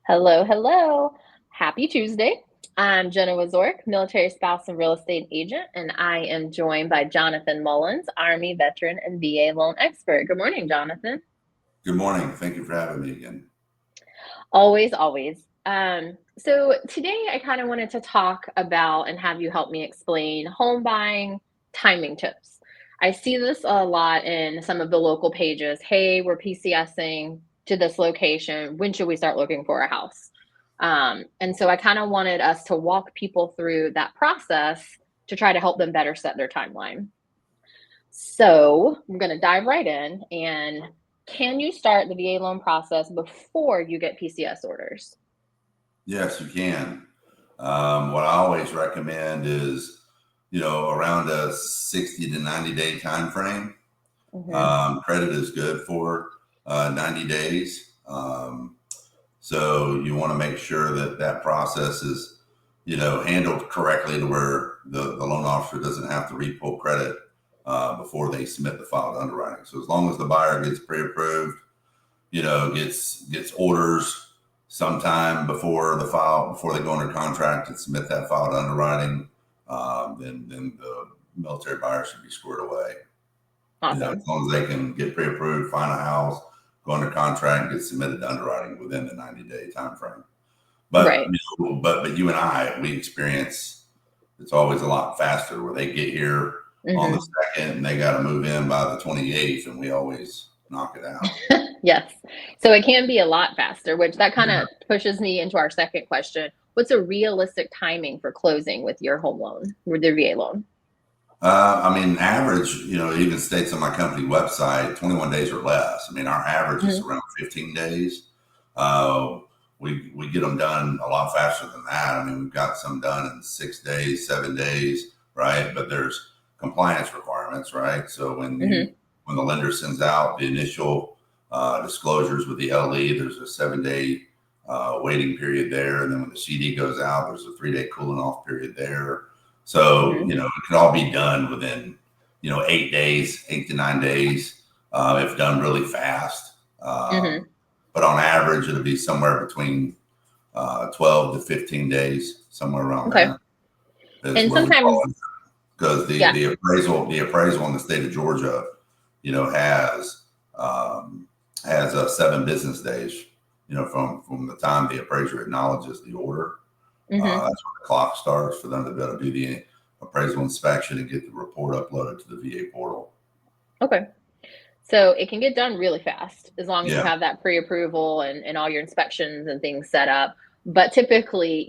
Hello, hello. Happy Tuesday. I'm Jenna Wazork, military spouse and real estate agent, and I am joined by Jonathan Mullins, Army veteran and VA loan expert. Good morning, Jonathan. Good morning. Thank you for having me again. Always, always. So today I kind of wanted to talk about and have you help me explain home buying timing tips. I see this a lot in some of the local pages. Hey, we're PCSing to this location. When should we start looking for a house? And so I kind of wanted us to walk people through that process to try to help them better set their timeline. So I'm going to dive right in. And can you start the VA loan process before you get PCS orders? Yes, you can. What I always recommend is, around a 60 to 90 day time frame. Hmm. Credit is good for 90 days. So you want to make sure that that process is, handled correctly to where the loan officer doesn't have to repull credit before they submit the file to underwriting. So as long as the buyer gets pre-approved, gets orders sometime before they go under contract and submit that file to underwriting, then the military buyer should be squared away. As Awesome. long as they can get pre-approved, find a house, go under contract, and get submitted to underwriting within the 90-day time frame. But Right. but you and I, we experience it's always a lot faster where they get here on the Hmm. 2nd and they got to move in by the 28th, and we always knock it out. Yes. So it can be a lot faster, which that kind of pushes me into our second question. What's a realistic timing for closing with your home loan, with your VA loan? Average, it even states on my company website, 21 days or less. I mean, our average is Hmm. around 15 days. Uh, we get them done a lot faster than that. I mean, we've got some done in 6 days, 7 days, right? But there's compliance requirements, right? So Hmm. when the lender sends out the initial disclosures with the LE, there's a 7 day waiting period there, and then when the CD goes out, there's a 3 day cooling off period there. So, Hmm. it can all be done within, 8 days, 8 to 9 days, if done really fast. Hmm. But on average, it'll be somewhere between 12 to 15 days, somewhere around Okay. there is And where we fall sometimes, in. Because yeah. the appraisal in the state of Georgia, you know, has um, has 7 business days, from the time the appraiser acknowledges the order. Hmm. That's when the clock starts for them to be able to do the appraisal inspection and get the report uploaded to the VA portal. Okay. So it can get done really fast as long as you Yeah, have that pre-approval and all your inspections and things set up. But typically,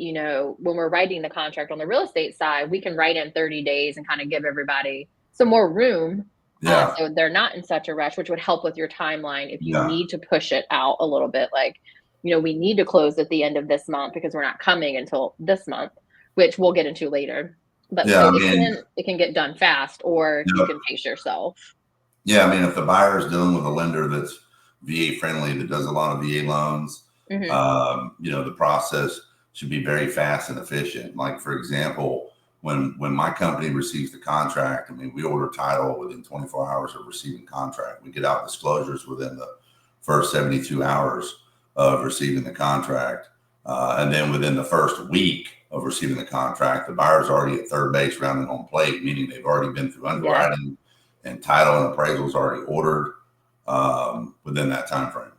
when we're writing the contract on the real estate side, we can write in 30 days and kind of give everybody some more room. yeah, So they're not in such a rush, which would help with your timeline if you yeah, need to push it out a little bit. Like, we need to close at the end of this month because we're not coming until this month, which we'll get into later. But yeah. so I it mean, can it can get done fast, or you you can pace yourself. yeah. I mean, if the buyer is dealing with a lender that's VA friendly, that does a lot of VA loans, Hmm. the process should be very fast and efficient. Like for example, when my company receives the contract, I mean, we order title within 24 hours of receiving contract. We get out disclosures within the first 72 hours of receiving the contract, and then within the first week of receiving the contract, the buyer's already at third base, rounding home plate, meaning they've already been through Yeah. underwriting and title and appraisal is already ordered within that time frame.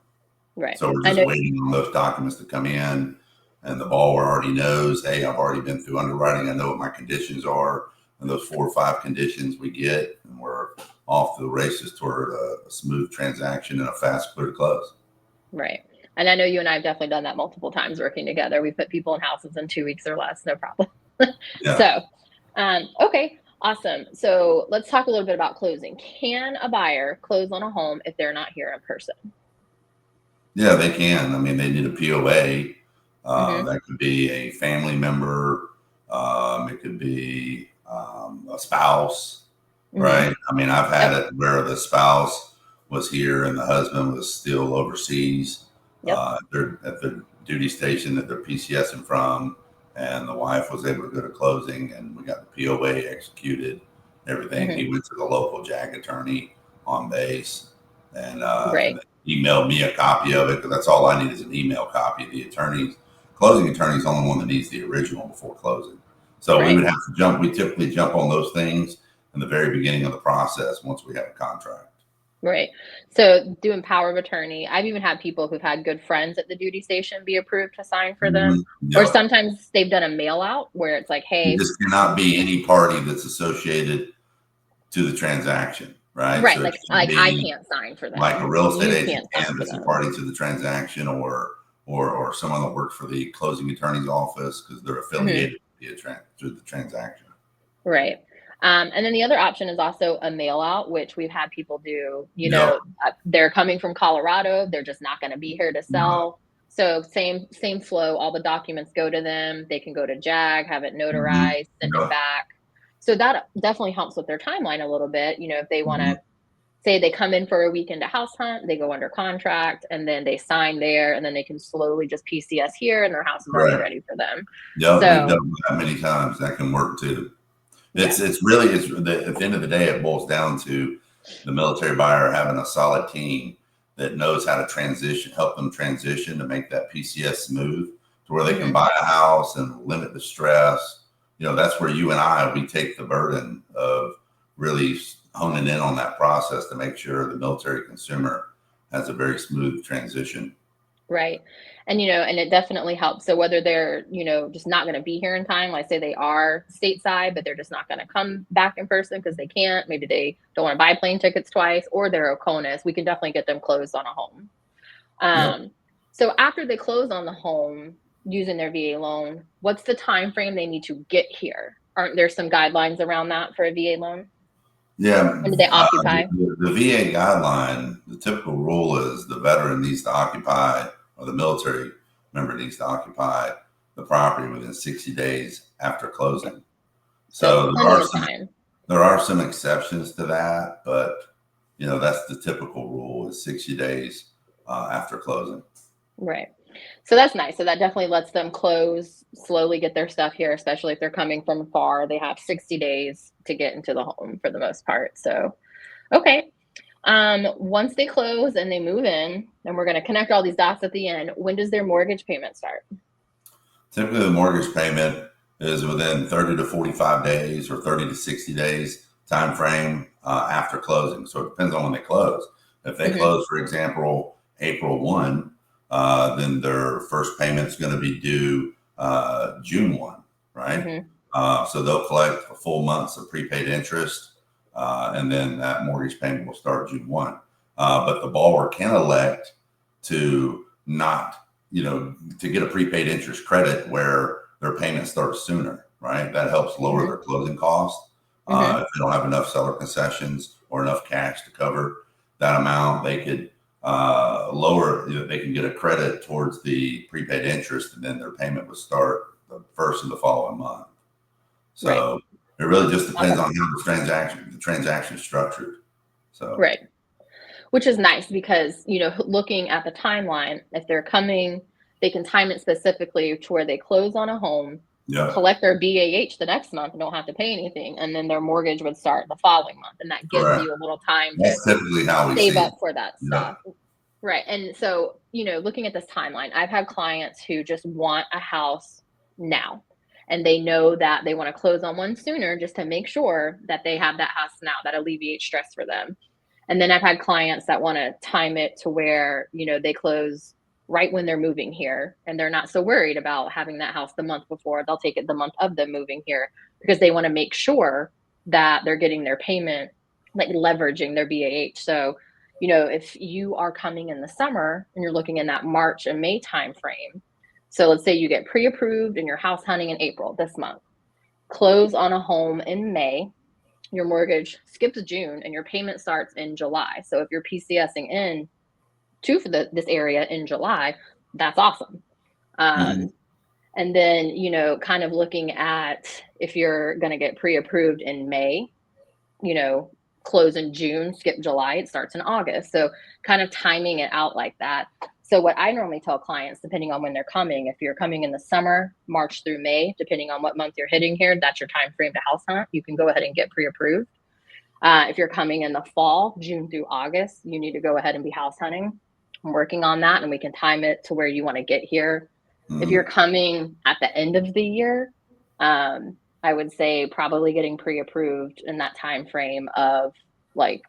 Right. So we're I just know. waiting on those documents to come in, and the borrower already knows, hey, I've already been through underwriting. I know what my conditions are, and those 4 or 5 conditions we get, and we're off to the races toward a smooth transaction and a fast, clear close. Right. And I know you and I have definitely done that multiple times working together. We put people in houses in 2 weeks or less, no problem. Yeah, So, okay, awesome. So let's talk a little bit about closing. Can a buyer close on a home if they're not here in person? yeah, they can. I mean, they need a POA. Hmm. That could be a family member. It could be a spouse, Hmm. right? I mean, I've had Yep. it where the spouse was here and the husband was still overseas Yep. at their duty station that they're PCSing from, and the wife was able to go to closing, and we got the POA executed. Everything. Hmm. He went to the local JAG attorney on base, and Right. email me a copy of it, because that's all I need is an email copy. The closing attorney is the only one that needs the original before closing. So we Right. would have to jump. We typically jump on those things in the very beginning of the process once we have a contract. Right. So doing power of attorney, I've even had people who've had good friends at the duty station be approved to sign for them. Or Yep. sometimes they've done a mail out where it's like, It hey, just cannot be any party that's associated to the transaction, right? right, So it can't like I be can't sign for like a them. real estate You agent can't sign can for that's a them. party to the transaction, or someone that works for the closing attorney's office because they're Hmm. affiliated to the transaction. Right. And then the other option is also a mail out, which we've had people do. Yep. They're coming from Colorado. They're just not going to be here to Yep. sell. So same flow. All the documents go to them. They can go to JAG, have it Mhm. notarized, send it Yep. back. So that definitely helps with their timeline a little bit. If they want Mhm. to say they come in for a weekend to house hunt, they go under contract and then they sign there, and then they can slowly just PCS here, and their house is already Correct. ready for them. Yep. We've So done that many times. That can work too. yeah. It's really at the end of the day, it boils down to the military buyer having a solid team that knows how to help them transition to make that PCS smooth to where they can Hmm. buy a house and limit the stress. That's where you and we take the burden of really honing in on that process to make sure the military consumer has a very smooth transition. Right. And it definitely helps. So whether they're, just not going to be here in time, like say they are stateside, but they're just not going to come back in person because they can't, maybe they don't want to buy plane tickets twice, or they're Oconus, we can definitely get them closed on a home. Yep. Um, so after they close on the home using their VA loan, what's the time frame they need to get here? Aren't there some guidelines around that for a VA loan? Yeah, When do they occupy? the VA guideline, the typical rule is the veteran needs to occupy, or the military member needs to occupy the property within 60 days after Okay. closing. So So plenty of time. there are some exceptions to that, but that's the typical rule is 60 days after closing. Right. So that's nice. So that definitely lets them close, slowly get their stuff here, especially if they're coming from far. They have 60 days to get into the home for the most part. So, okay. Once they close and they move in, and we're going to connect all these dots at the end, when does their mortgage payment start? Typically, the mortgage payment is within 30 to 45 days or 30 to 60 days time frame after closing. So it depends on when they close. If they Hmm. close, for example, April 1, then their first payment is going to be due June 1, right? Hmm. So they'll collect a full months of prepaid interest, and then that mortgage payment will start June 1. But the borrower can elect to not to get a prepaid interest credit where their payment starts sooner, right? That helps lower Hmm. their closing costs. Hmm. If they don't have enough seller concessions or enough cash to cover that amount, they could lower, they can get a credit towards the prepaid interest, and then their payment would start the first of the following month. Right. So it really just depends Okay. on how the transaction is structured. So Right. Which is nice because, looking at the timeline, if they're coming, they can time it specifically to where they close on a home, yeah, collect their BAH the next month and don't have to pay anything, and then their mortgage would start the following month. And that gives correct. you a little time to That's typically how we save see it. up for that Yeah. stuff. Right. And so, looking at this timeline, I've had clients who just want a house now. And they know that they want to close on one sooner just to make sure that they have that house now, that alleviates stress for them. And then I've had clients that want to time it to where, they close right when they're moving here and they're not so worried about having that house the month before. They'll take it the month of them moving here because they want to make sure that they're getting their payment, like leveraging their BAH. So, if you are coming in the summer and you're looking in that March and May timeframe, so let's say you get pre-approved and you're house hunting in April this month, close on a home in May, your mortgage skips June and your payment starts in July. So if you're PCSing in for this area in July, that's awesome. Mhm. Um, and then, kind of looking at if you're going to get pre approved in May, you know, close in June, skip July, it starts in August. So kind of timing it out like that. So what I normally tell clients, depending on when they're coming, if you're coming in the summer, March through May, depending on what month you're hitting here, that's your time frame to house hunt. You can go ahead and get pre-approved. If you're coming in the fall, June through August, you need to go ahead and be house hunting. I'm working on that, and we can time it to where you want to get here. If you're Mhm. coming at the end of the year, I would say probably getting pre-approved in that time frame of like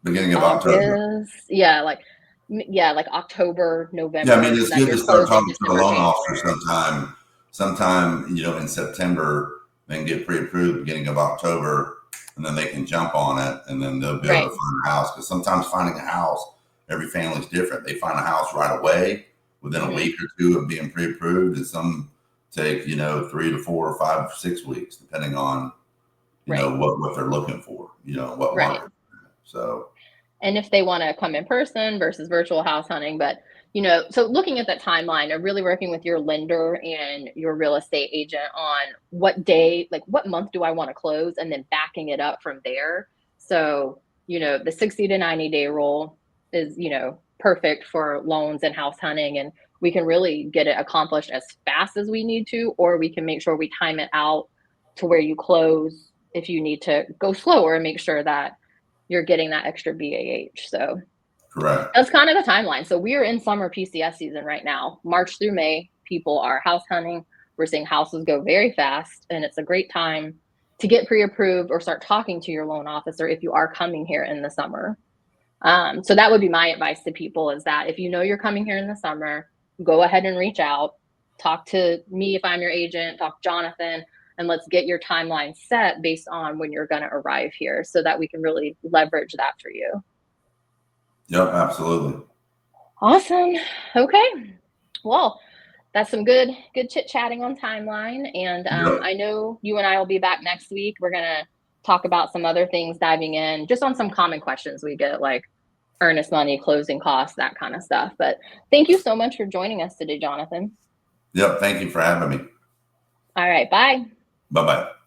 Beginning of October. August, yeah, yeah, like October, Yeah, I mean, November, so it's that good you're to start closing talking to the December, loan officer January. sometime, in September, then get pre-approved beginning of October, and then they can jump on it, and then they'll be able to Right, find a house. Because sometimes finding a house, every family's different. They find a house right away within a mhm, week or two of being pre-approved, and some take 3 to 4 or 5 or 6 weeks, depending on right, what they're looking for, what right. market. So And if they wanna come in person versus virtual house hunting, but, so looking at that timeline of really working with your lender and your real estate agent on what day, like, what month do I wanna close, and then backing it up from there. So, the 60 to 90-day rule is, perfect for loans and house hunting, and we can really get it accomplished as fast as we need to, or we can make sure we time it out to where you close if you need to go slower and make sure that you're getting that extra BAH. So correct. that's kind of the timeline. So we are in summer PCS season right now. March through May, people are house hunting. We're seeing houses go very fast, and it's a great time to get pre-approved or start talking to your loan officer if you are coming here in the summer. So that would be my advice to people is that if you know you're coming here in the summer, go ahead and reach out, talk to me if I'm your agent, talk to Jonathan, and let's get your timeline set based on when you're going to arrive here so that we can really leverage that for you. Yep, absolutely. Awesome. Okay. Well, that's some good chit chatting on timeline. And Yep. I know you and I will be back next week. We're going to talk about some other things, diving in just on some common questions we get, like earnest money, closing costs, that kind of stuff. But thank you so much for joining us today, Jonathan. Yep. Thank you for having me. All right. Bye. Bye bye.